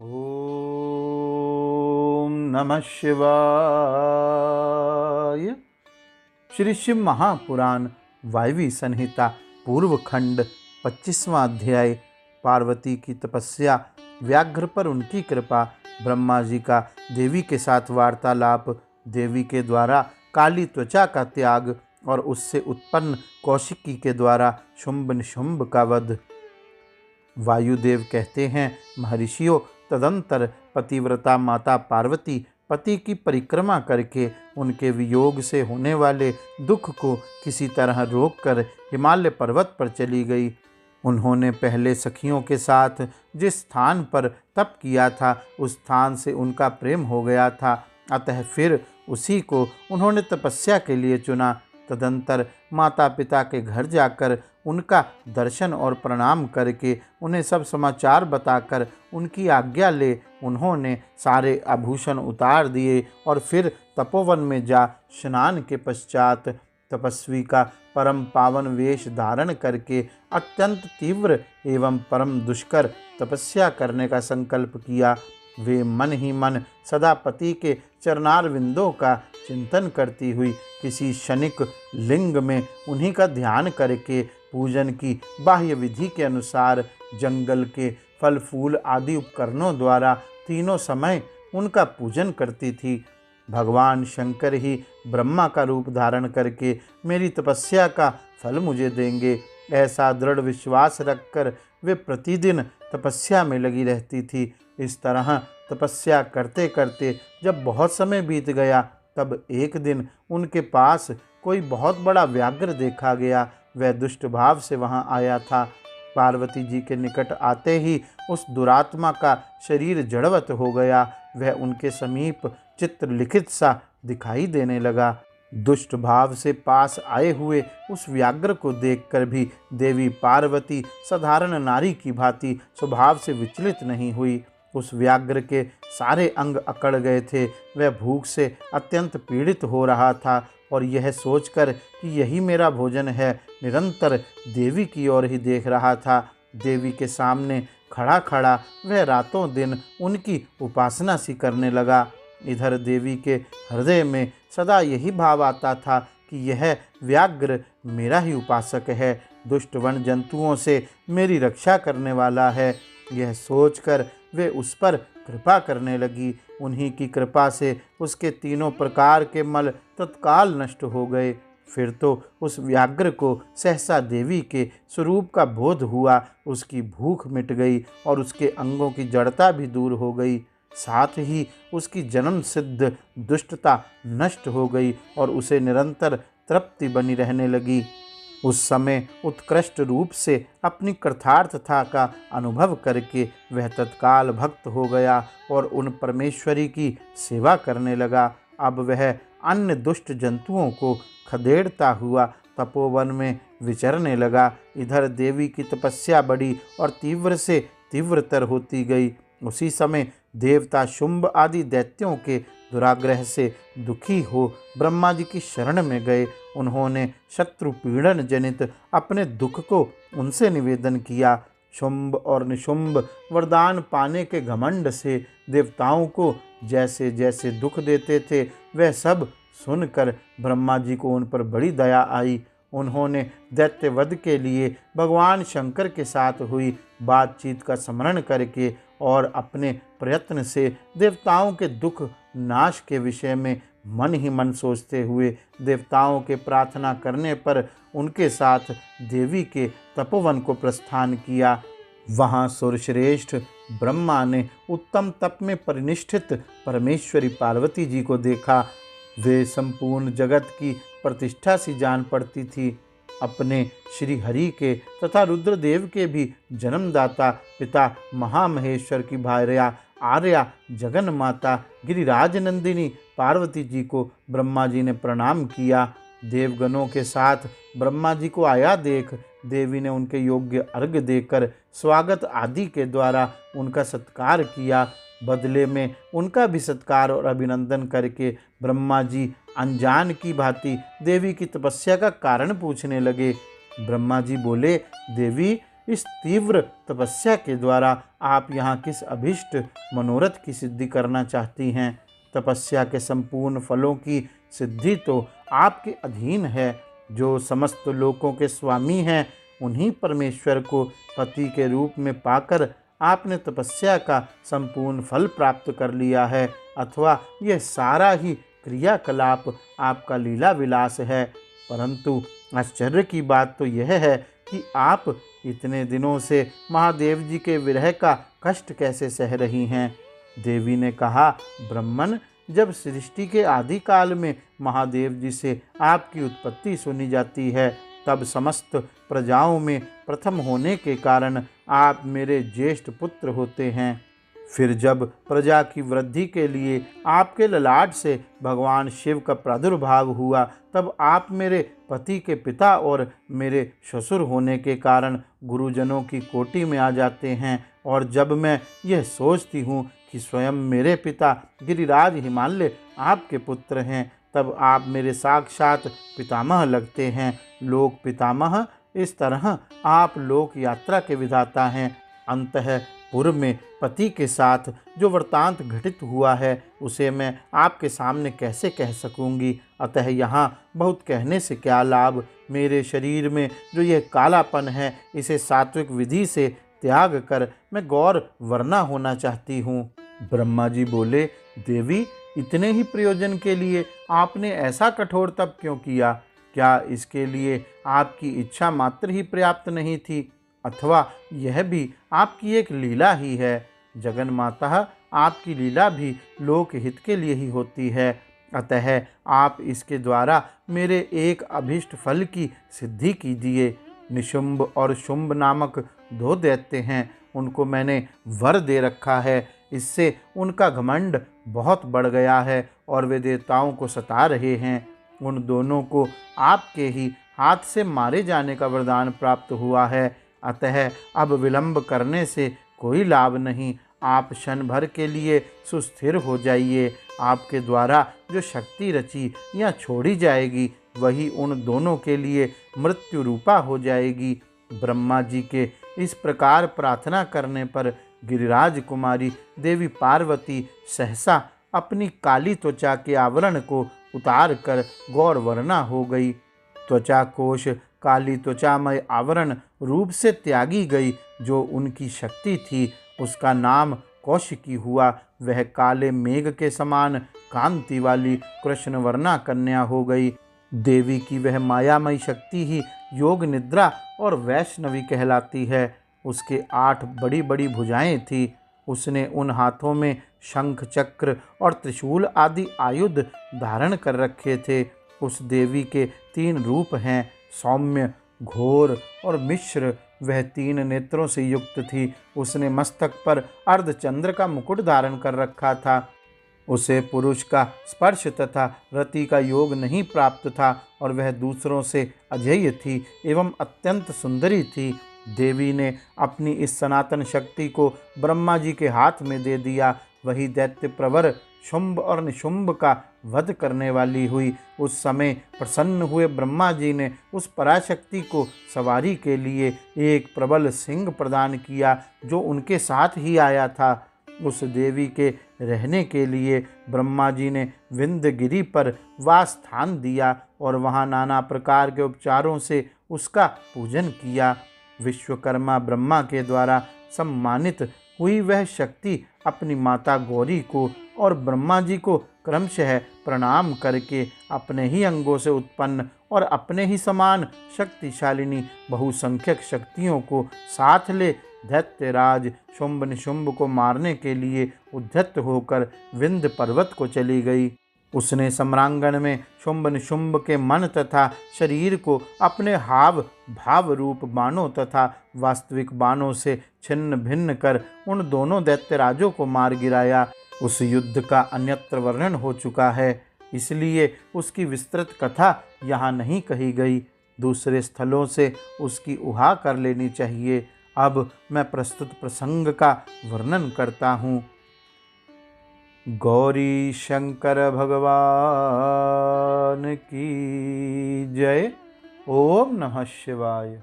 ओम नमः शिवाय। श्री शिव महापुराण वायवी संहिता पूर्व खंड 25वां अध्याय। पार्वती की तपस्या, व्याघ्र पर उनकी कृपा, ब्रह्मा जी का देवी के साथ वार्तालाप, देवी के द्वारा काली त्वचा का त्याग और उससे उत्पन्न कौशिकी के द्वारा शुंभ निशुंभ का वध। वायुदेव कहते हैं, महर्षियों, तदंतर पतिव्रता माता पार्वती पति की परिक्रमा करके उनके वियोग से होने वाले दुख को किसी तरह रोककर हिमालय पर्वत पर चली गई। उन्होंने पहले सखियों के साथ जिस स्थान पर तप किया था उस स्थान से उनका प्रेम हो गया था, अतः फिर उसी को उन्होंने तपस्या के लिए चुना। तदंतर माता पिता के घर जाकर उनका दर्शन और प्रणाम करके उन्हें सब समाचार बताकर उनकी आज्ञा ले उन्होंने सारे आभूषण उतार दिए और फिर तपोवन में जा स्नान के पश्चात तपस्वी का परम पावन वेश धारण करके अत्यंत तीव्र एवं परम दुष्कर तपस्या करने का संकल्प किया। वे मन ही मन सदा पति के चरणारविंदों का चिंतन करती हुई किसी क्षणिक लिंग में उन्हीं का ध्यान करके पूजन की बाह्य विधि के अनुसार जंगल के फल फूल आदि उपकरणों द्वारा तीनों समय उनका पूजन करती थी। भगवान शंकर ही ब्रह्मा का रूप धारण करके मेरी तपस्या का फल मुझे देंगे, ऐसा दृढ़ विश्वास रखकर वे प्रतिदिन तपस्या में लगी रहती थी। इस तरह तपस्या करते करते जब बहुत समय बीत गया, तब एक दिन उनके पास कोई बहुत बड़ा व्याघ्र देखा गया। वह दुष्ट भाव से वहां आया था। पार्वती जी के निकट आते ही उस दुरात्मा का शरीर जड़वत हो गया। वह उनके समीप चित्रलिखित सा दिखाई देने लगा। दुष्ट भाव से पास आए हुए उस व्याघ्र को देखकर भी देवी पार्वती साधारण नारी की भांति स्वभाव से विचलित नहीं हुई। उस व्याघ्र के सारे अंग अकड़ गए थे। वह भूख से अत्यंत पीड़ित हो रहा था और यह सोचकर कि यही मेरा भोजन है, निरंतर देवी की ओर ही देख रहा था। देवी के सामने खड़ा खड़ा वह रातों दिन उनकी उपासना सी करने लगा। इधर देवी के हृदय में सदा यही भाव आता था कि यह व्याघ्र मेरा ही उपासक है, दुष्ट वन जंतुओं से मेरी रक्षा करने वाला है। यह सोचकर वे उस पर कृपा करने लगी। उन्हीं की कृपा से उसके तीनों प्रकार के मल तत्काल नष्ट हो गए। फिर तो उस व्याघ्र को सहसा देवी के स्वरूप का बोध हुआ। उसकी भूख मिट गई और उसके अंगों की जड़ता भी दूर हो गई। साथ ही उसकी जन्म सिद्ध दुष्टता नष्ट हो गई और उसे निरंतर तृप्ति बनी रहने लगी। उस समय उत्कृष्ट रूप से अपनी कृतार्थता का अनुभव करके वह तत्काल भक्त हो गया और उन परमेश्वरी की सेवा करने लगा। अब वह अन्य दुष्ट जंतुओं को खदेड़ता हुआ तपोवन में विचरने लगा। इधर देवी की तपस्या बढ़ी और तीव्र से तीव्रतर होती गई। उसी समय देवता शुंभ आदि दैत्यों के दुराग्रह से दुखी हो ब्रह्मा जी की शरण में गए। उन्होंने शत्रु पीड़न जनित अपने दुख को उनसे निवेदन किया। शुंभ और निशुंभ वरदान पाने के घमंड से देवताओं को जैसे जैसे दुख देते थे, वह सब सुनकर ब्रह्मा जी को उन पर बड़ी दया आई। उन्होंने दैत्यवध के लिए भगवान शंकर के साथ हुई बातचीत का स्मरण करके और अपने प्रयत्न से देवताओं के दुख नाश के विषय में मन ही मन सोचते हुए देवताओं के प्रार्थना करने पर उनके साथ देवी के तपोवन को प्रस्थान किया। वहाँ सुरश्रेष्ठ ब्रह्मा ने उत्तम तप में परिनिष्ठित परमेश्वरी पार्वती जी को देखा। वे संपूर्ण जगत की प्रतिष्ठा सी जान पड़ती थी। अपने श्री हरि के तथा रुद्रदेव के भी जन्मदाता पिता महामहेश्वर की भार्या आर्या जगन माता गिरिराज नंदिनी पार्वती जी को ब्रह्मा जी ने प्रणाम किया। देवगणों के साथ ब्रह्मा जी को आया देख देवी ने उनके योग्य अर्घ्य देकर स्वागत आदि के द्वारा उनका सत्कार किया। बदले में उनका भी सत्कार और अभिनंदन करके ब्रह्मा जी अनजान की भांति देवी की तपस्या का कारण पूछने लगे। ब्रह्मा जी बोले, देवी, इस तीव्र तपस्या के द्वारा आप यहाँ किस अभिष्ट मनोरथ की सिद्धि करना चाहती हैं? तपस्या के संपूर्ण फलों की सिद्धि तो आपके अधीन है। जो समस्त लोकों के स्वामी हैं, उन्हीं परमेश्वर को पति के रूप में पाकर आपने तपस्या का संपूर्ण फल प्राप्त कर लिया है, अथवा यह सारा ही क्रियाकलाप आपका लीला विलास है। परंतु आश्चर्य की बात तो यह है कि आप इतने दिनों से महादेव जी के विरह का कष्ट कैसे सह रही हैं? देवी ने कहा, ब्रह्मन, जब सृष्टि के आदि काल में महादेव जी से आपकी उत्पत्ति सुनी जाती है, तब समस्त प्रजाओं में प्रथम होने के कारण आप मेरे ज्येष्ठ पुत्र होते हैं। फिर जब प्रजा की वृद्धि के लिए आपके ललाट से भगवान शिव का प्रादुर्भाव हुआ, तब आप मेरे पति के पिता और मेरे ससुर होने के कारण गुरुजनों की कोटि में आ जाते हैं। और जब मैं यह सोचती हूँ कि स्वयं मेरे पिता गिरिराज हिमालय आपके पुत्र हैं, तब आप मेरे साक्षात पितामह लगते हैं। लोक पितामह, इस तरह आप लोक यात्रा के विधाता हैं। अंततः पूर्व में पति के साथ जो वृतांत घटित हुआ है, उसे मैं आपके सामने कैसे कह सकूंगी? अतः यहाँ बहुत कहने से क्या लाभ। मेरे शरीर में जो यह कालापन है, इसे सात्विक विधि से त्याग कर मैं गौर वर्णा होना चाहती हूँ। ब्रह्मा जी बोले, देवी, इतने ही प्रयोजन के लिए आपने ऐसा कठोर तप क्यों किया? क्या इसके लिए आपकी इच्छा मात्र ही पर्याप्त नहीं थी, अथवा यह भी आपकी एक लीला ही है? जगन माता, आपकी लीला भी लोक हित के लिए ही होती है। अतः आप इसके द्वारा मेरे एक अभीष्ट फल की सिद्धि कीजिए। निशुंभ और शुंभ नामक दो दैत्य हैं, उनको मैंने वर दे रखा है। इससे उनका घमंड बहुत बढ़ गया है और वे देवताओं को सता रहे हैं। उन दोनों को आपके ही हाथ से मारे जाने का वरदान प्राप्त हुआ है। अतः अब विलंब करने से कोई लाभ नहीं। आप क्षण भर के लिए सुस्थिर हो जाइए। आपके द्वारा जो शक्ति रची या छोड़ी जाएगी, वही उन दोनों के लिए मृत्यु रूपा हो जाएगी। ब्रह्मा जी के इस प्रकार प्रार्थना करने पर गिरिराज कुमारी देवी पार्वती सहसा अपनी काली त्वचा के आवरण को उतार कर गौर वर्णा हो गई। त्वचा कोश काली त्वचामय आवरण रूप से त्यागी गई। जो उनकी शक्ति थी, उसका नाम कौशिकी हुआ। वह काले मेघ के समान कांति वाली कृष्णवर्णा कन्या हो गई। देवी की वह मायामयी शक्ति ही योग निद्रा और वैष्णवी कहलाती है। उसके 8 बड़ी बड़ी भुजाएं थी। उसने उन हाथों में शंख, चक्र और त्रिशूल आदि आयुध धारण कर रखे थे। उस देवी के 3 रूप हैं, सौम्य, घोर और मिश्र। वह 3 नेत्रों से युक्त थी। उसने मस्तक पर अर्धचंद्र का मुकुट धारण कर रखा था। उसे पुरुष का स्पर्श तथा रति का योग नहीं प्राप्त था और वह दूसरों से अजेय थी एवं अत्यंत सुंदरी थी। देवी ने अपनी इस सनातन शक्ति को ब्रह्मा जी के हाथ में दे दिया। वही दैत्य प्रवर शुंभ और निशुंभ का वध करने वाली हुई। उस समय प्रसन्न हुए ब्रह्मा जी ने उस पराशक्ति को सवारी के लिए एक प्रबल सिंह प्रदान किया, जो उनके साथ ही आया था। उस देवी के रहने के लिए ब्रह्मा जी ने विंध्यगिरि पर वास स्थान दिया और वहाँ नाना प्रकार के उपचारों से उसका पूजन किया। विश्वकर्मा ब्रह्मा के द्वारा सम्मानित हुई वह शक्ति अपनी माता गौरी को और ब्रह्मा जी को क्रमशः प्रणाम करके अपने ही अंगों से उत्पन्न और अपने ही समान शक्तिशालिनी बहुसंख्यक शक्तियों को साथ ले दैत्यराज शुंभ निशुंभ को मारने के लिए उद्यत होकर विंध्य पर्वत को चली गई। उसने सम्रांगण में शुंभ निशुंभ के मन तथा शरीर को अपने हाव भाव रूप बाणों तथा वास्तविक बाणों से छिन्न भिन्न कर उन दोनों दैत्यराजों को मार गिराया। उस युद्ध का अन्यत्र वर्णन हो चुका है, इसलिए उसकी विस्तृत कथा यहाँ नहीं कही गई। दूसरे स्थलों से उसकी उहा कर लेनी चाहिए। अब मैं प्रस्तुत प्रसंग का वर्णन करता हूँ। गौरी शंकर भगवान की जय। ओम नमः शिवाय।